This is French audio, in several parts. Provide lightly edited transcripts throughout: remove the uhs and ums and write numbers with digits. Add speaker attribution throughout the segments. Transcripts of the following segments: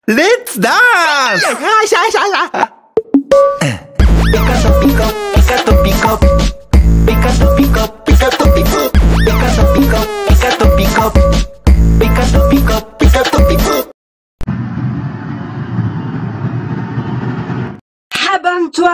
Speaker 1: Let's dance!
Speaker 2: Abonne-toi!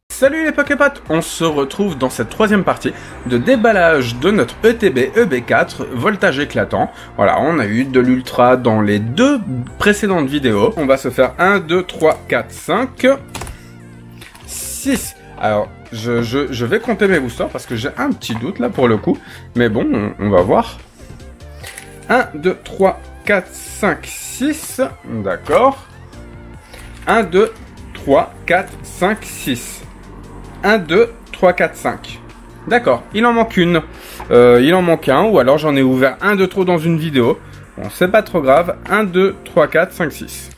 Speaker 3: Salut les Poképotes, on se retrouve dans cette troisième partie de déballage de notre ETB EB4 voltage éclatant. Voilà, on a eu de l'ultra dans les deux précédentes vidéos. On va se faire 1, 2, 3, 4, 5, 6. Alors, je vais compter mes boosters parce que j'ai un petit doute là pour le coup. Mais bon, on va voir. 1, 2, 3, 4, 5, 6. D'accord. 1, 2, 3, 4, 5, 6. 1, 2, 3, 4, 5. D'accord, il en manque une. Il en manque un, ou alors j'en ai ouvert un de trop dans une vidéo. Bon, c'est pas trop grave. 1, 2, 3, 4, 5, 6.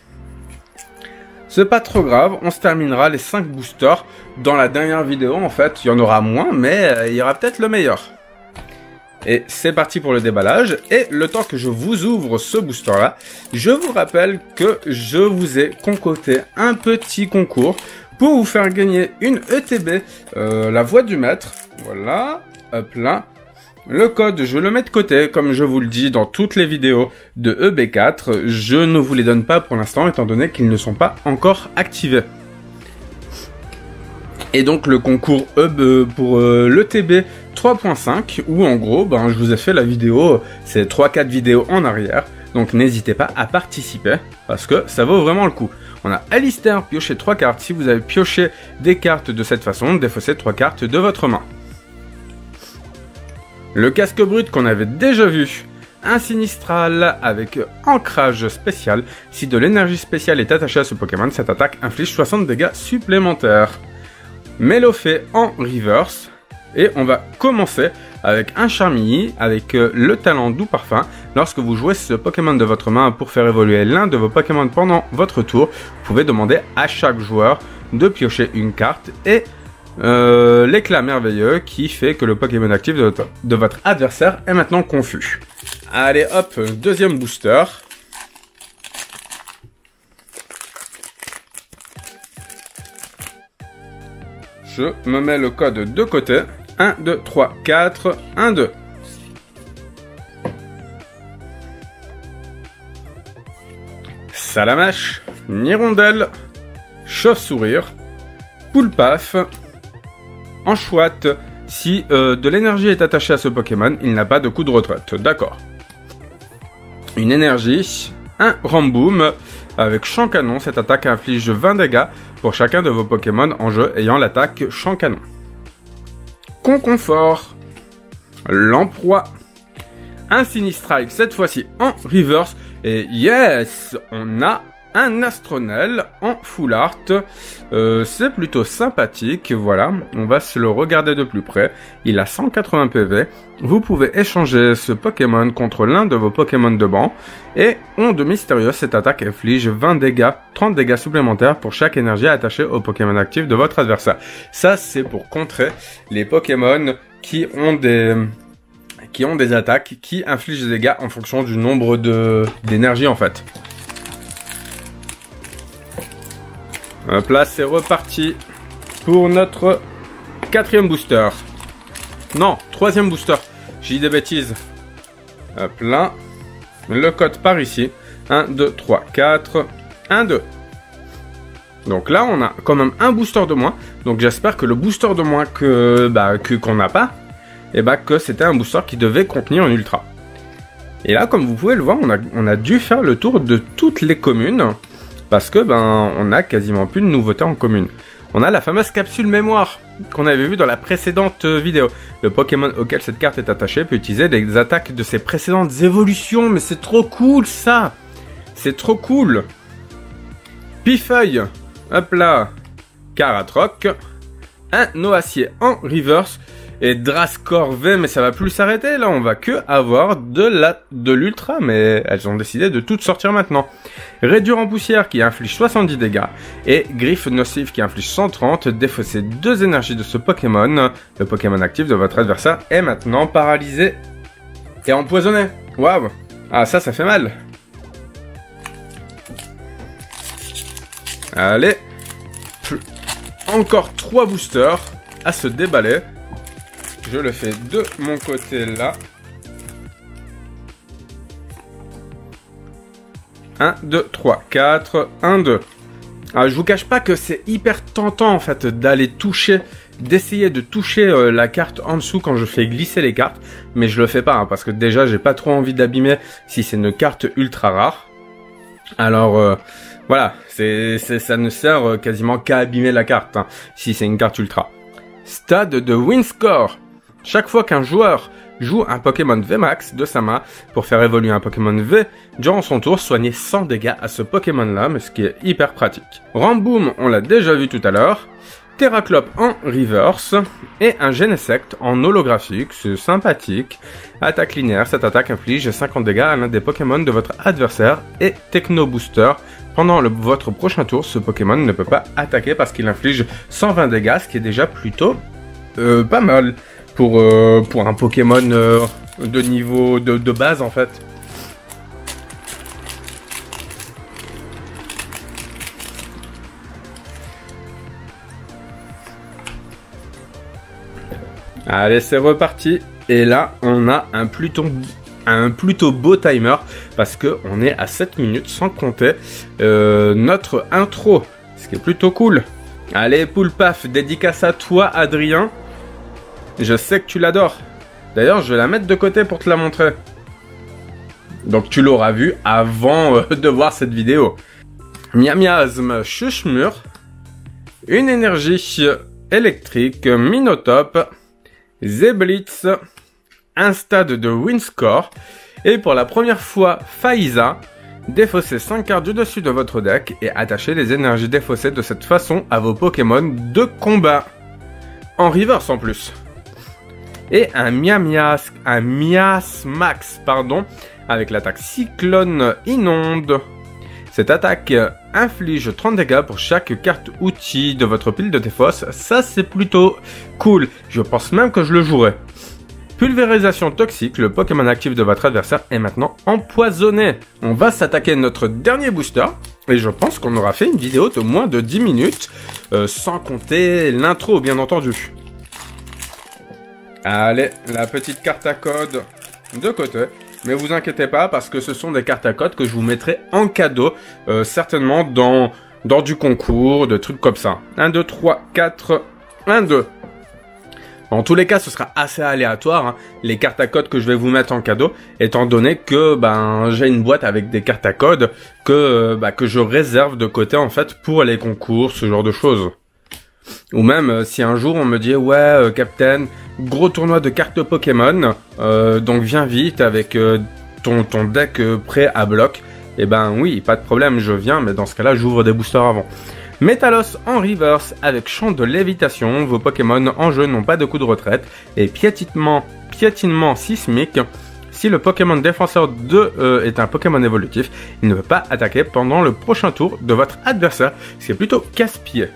Speaker 3: C'est pas trop grave, on se terminera les 5 boosters dans la dernière vidéo. En fait, il y en aura moins, mais il y aura peut-être le meilleur. Et c'est parti pour le déballage. Et le temps que je vous ouvre ce booster-là, je vous rappelle que je vous ai concocté un petit concours pour vous faire gagner une ETB, la voix du maître. Voilà, hop là. Le code, je le mets de côté, comme je vous le dis dans toutes les vidéos de EB4. Je ne vous les donne pas pour l'instant, étant donné qu'ils ne sont pas encore activés. Et donc le concours pour l'ETB 3.5, où en gros, ben, je vous ai fait la vidéo, c'est 3-4 vidéos en arrière. Donc n'hésitez pas à participer, parce que ça vaut vraiment le coup. On a Alistair, pioché 3 cartes. Si vous avez pioché des cartes de cette façon, défaussez 3 cartes de votre main. Le casque brut qu'on avait déjà vu. Un Sinistral avec ancrage spécial. Si de l'énergie spéciale est attachée à ce Pokémon, cette attaque inflige 60 dégâts supplémentaires. Mélofée en reverse. Et on va commencer avec un Charmilly, avec le talent Doux Parfum. Lorsque vous jouez ce Pokémon de votre main pour faire évoluer l'un de vos Pokémon pendant votre tour, vous pouvez demander à chaque joueur de piocher une carte et l'éclat merveilleux qui fait que le Pokémon actif de votre adversaire est maintenant confus. Allez hop, deuxième booster. Je me mets le code de côté. 1, 2, 3, 4, 1, 2. Salamache, Nirondelle, Chauve-sourire, Poulpaf, Anchouette. Si de l'énergie est attachée à ce Pokémon, il n'a pas de coup de retraite. D'accord. Une énergie, un Ramboom avec Champ Canon. Cette attaque inflige 20 dégâts pour chacun de vos Pokémon en jeu ayant l'attaque Champ Canon. Conconfort, Lamproie, un Sinistrike cette fois-ci en reverse, et yes, on a un Astronel en full art. C'est plutôt sympathique, voilà, on va se le regarder de plus près. Il a 180 PV, vous pouvez échanger ce Pokémon contre l'un de vos Pokémon de banc, et Onde Mystérieuse, cette attaque inflige 20 dégâts, 30 dégâts supplémentaires pour chaque énergie attachée au Pokémon actif de votre adversaire. Ça, c'est pour contrer les Pokémon qui ont des attaques qui infligent des dégâts en fonction du nombre d'énergie en fait. Hop là, c'est reparti pour notre quatrième booster. Non, troisième booster. J'ai dit des bêtises. Hop là. Le code par ici. 1, 2, 3, 4. 1, 2. Donc là, on a quand même un booster de moins. Donc j'espère que le booster de moins qu'on n'a pas, et que c'était un booster qui devait contenir un ultra. Et là, comme vous pouvez le voir, on a dû faire le tour de toutes les communes. Parce que on a quasiment plus de nouveautés en commune. On a la fameuse capsule mémoire qu'on avait vue dans la précédente vidéo. Le Pokémon auquel cette carte est attachée peut utiliser les attaques de ses précédentes évolutions. Mais c'est trop cool ça. C'est trop cool. Pifeuille. Hop là. Caratroc. Un Noacier en reverse. Et Drascore V, mais ça va plus s'arrêter, là, on va que avoir de l'ultra, mais elles ont décidé de toutes sortir maintenant. Réduire en poussière qui inflige 70 dégâts, et Griffe nocive qui inflige 130, défausser 2 énergies de ce Pokémon. Le Pokémon actif de votre adversaire est maintenant paralysé et empoisonné. Waouh! Ah, ça fait mal. Allez. Encore 3 boosters à se déballer. Je le fais de mon côté là. 1, 2, 3, 4, 1, 2. Alors, je vous cache pas que c'est hyper tentant en fait d'aller toucher, d'essayer de toucher la carte en dessous quand je fais glisser les cartes, mais je le fais pas hein, parce que déjà j'ai pas trop envie d'abîmer si c'est une carte ultra rare. Alors voilà, ça ne sert quasiment qu'à abîmer la carte hein, si c'est une carte ultra. Stade de win score. Chaque fois qu'un joueur joue un Pokémon VMAX de sa main pour faire évoluer un Pokémon V, durant son tour, soigner 100 dégâts à ce Pokémon-là, mais ce qui est hyper pratique. Ramboom, on l'a déjà vu tout à l'heure. Terraclope en reverse et un Genesect en holographique, c'est sympathique. Attaque linéaire, cette attaque inflige 50 dégâts à l'un des Pokémon de votre adversaire et Techno Booster. Pendant votre prochain tour, ce Pokémon ne peut pas attaquer parce qu'il inflige 120 dégâts, ce qui est déjà plutôt pas mal pour un Pokémon de niveau de base en fait. Allez, c'est reparti. Et là, on a un plutôt beau timer parce que on est à 7 minutes sans compter notre intro, ce qui est plutôt cool. Allez, Poulpaf, dédicace à toi, Adrien. Je sais que tu l'adores. D'ailleurs, je vais la mettre de côté pour te la montrer. Donc, tu l'auras vu avant de voir cette vidéo. Miamiasme, Chuchmur. Une énergie électrique, Minotop. Zeblitz. Un stade de win score. Et pour la première fois, Faiza. Défaussez 5 cartes du dessus de votre deck et attachez les énergies défaussées de cette façon à vos Pokémon de combat. En reverse en plus. Et un Miasmax, pardon, avec l'attaque Cyclone Inonde. Cette attaque inflige 30 dégâts pour chaque carte outil de votre pile de défausse. Ça, c'est plutôt cool. Je pense même que je le jouerai. Pulvérisation toxique, le Pokémon actif de votre adversaire est maintenant empoisonné. On va s'attaquer notre dernier booster. Et je pense qu'on aura fait une vidéo de moins de 10 minutes, sans compter l'intro, bien entendu. Allez, la petite carte à code de côté. Mais vous inquiétez pas, parce que ce sont des cartes à code que je vous mettrai en cadeau, certainement dans du concours, de trucs comme ça. 1, 2, 3, 4, 1, 2. En tous les cas, ce sera assez aléatoire, hein, les cartes à code que je vais vous mettre en cadeau, étant donné que j'ai une boîte avec des cartes à code que je réserve de côté en fait pour les concours, ce genre de choses. Ou même si un jour on me dit ouais Captain, gros tournoi de cartes Pokémon, donc viens vite avec ton deck prêt à bloc, et oui, pas de problème, je viens, mais dans ce cas-là j'ouvre des boosters avant. Métalos en reverse avec champ de lévitation, vos Pokémon en jeu n'ont pas de coup de retraite, et piétinement sismique. Si le Pokémon défenseur 2 est un Pokémon évolutif, il ne peut pas attaquer pendant le prochain tour de votre adversaire, ce qui est plutôt casse-pied.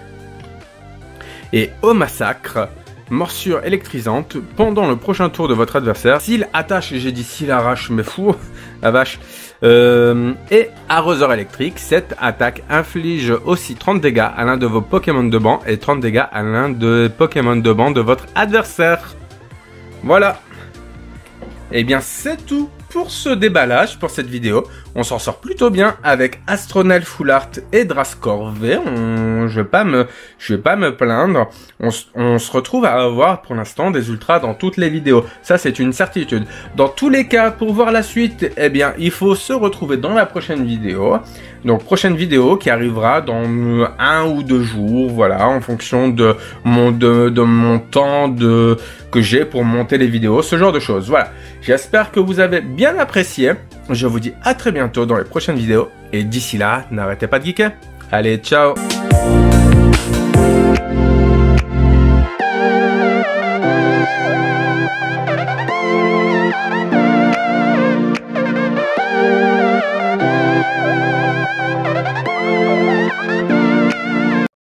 Speaker 3: Et au massacre, morsure électrisante pendant le prochain tour de votre adversaire. S'il attache, j'ai dit s'il arrache, mais fou, la vache. Et arroseur électrique, cette attaque inflige aussi 30 dégâts à l'un de vos Pokémon de banc et 30 dégâts à l'un des Pokémon de banc de votre adversaire. Voilà. Et bien c'est tout pour ce déballage, pour cette vidéo. On s'en sort plutôt bien avec Astronel Full Art et Drascore V. Je vais pas me plaindre. On se retrouve à avoir pour l'instant des ultras dans toutes les vidéos. Ça c'est une certitude. Dans tous les cas, pour voir la suite, eh bien il faut se retrouver dans la prochaine vidéo. Donc prochaine vidéo qui arrivera dans 1 ou 2 jours, voilà, en fonction de mon temps que j'ai pour monter les vidéos, ce genre de choses. Voilà. J'espère que vous avez bien apprécié. Je vous dis à très bientôt dans les prochaines vidéos. Et d'ici là, n'arrêtez pas de geeker. Allez, ciao!